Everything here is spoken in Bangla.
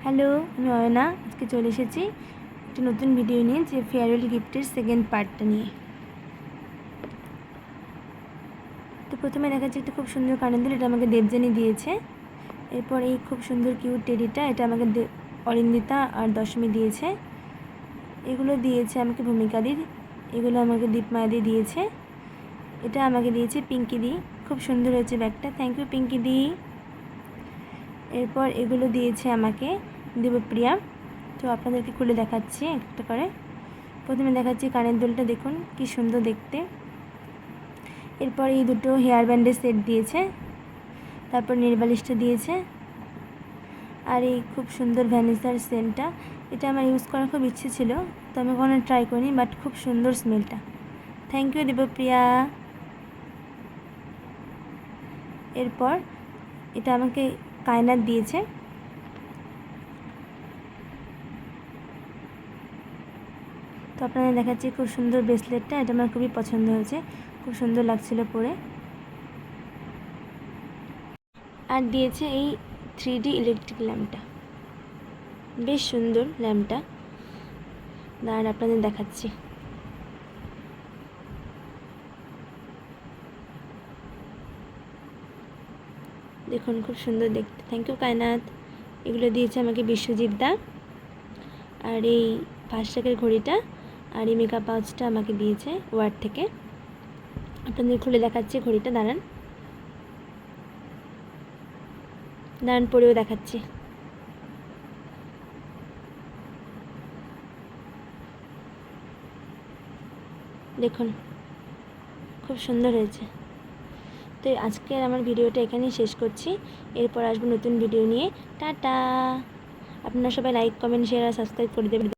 হ্যালো, আমি অয়না। আজকে চলে এসেছি একটা নতুন ভিডিও নিয়ে, যে ফেয়ারওয়েল গিফটের সেকেন্ড পার্টটা নিয়ে। তো প্রথমে দেখাচ্ছি একটা খুব সুন্দর কানের দুল, এটা আমাকে দেবযানী দিয়েছে। এরপর এই খুব সুন্দর কিউট টেডিটা, এটা আমাকে অরিন্দিতা আর দশমী দিয়েছে। এগুলো দিয়েছে আমাকে ভূমিকা দি, এগুলো আমাকে দীপমায়া দি দিয়েছে। এটা আমাকে দিয়েছে পিঙ্কি দি। খুব সুন্দর হয়েছে ব্যাগটা, থ্যাংক ইউ পিঙ্কি দি। এরপর এগুলো দিয়েছে আমাকে দেবপ্রিয়া। তো আপনাদেরকে খুলে দেখাচ্ছি একটা করে। প্রথমে দেখাচ্ছি কানের দুলটা, দেখুন কি সুন্দর দেখতে। এরপর এই দুটো হেয়ার ব্যান্ডের সেট দিয়েছে। তারপর নেলপালিশটা দিয়েছে। আর এই খুব সুন্দর ভ্যানিসার সেন্টটা, এটা আমার ইউজ করার খুব ইচ্ছে ছিল, তো আমি কখনো ট্রাই করিনি, বাট খুব সুন্দর স্মেলটা। Thank you Debpriya. এরপর এটা আমাকে কায়নাত দিয়েছে। তো আপনাদের দেখাচ্ছি খুব সুন্দর ব্রেসলেটটা, এটা আমার খুবই পছন্দ হয়েছে, খুব সুন্দর লাগছিল পরে। আর দিয়েছে এই 3D ইলেকট্রিক ল্যাম্পটা, বেশ সুন্দর ল্যাম্পটা। দাঁড়ান আপনাদের দেখাচ্ছি। দেখুন খুব সুন্দর দেখতে, থ্যাংক ইউ কায়নাত। এগুলো দিয়েছে আমাকে বিশ্বজিৎ দা। আর এই ফাস্ট্র্যাকের ঘড়িটা আর এই মেকআপ পাউচটা আমাকে দিয়েছে ওয়ার্ড থেকে। আপনাদের খুলে দেখাচ্ছি ঘড়িটা, দাঁড়ান পরেও দেখাচ্ছি। দেখুন খুব সুন্দর হয়েছে। তো আজকের আমার ভিডিওটা এখানেই শেষ করছি, এরপর আসবো নতুন ভিডিও নিয়ে। টাটা। আপনারা সবাই লাইক, কমেন্ট, শেয়ার আর সাবস্ক্রাইব করে দেবেন।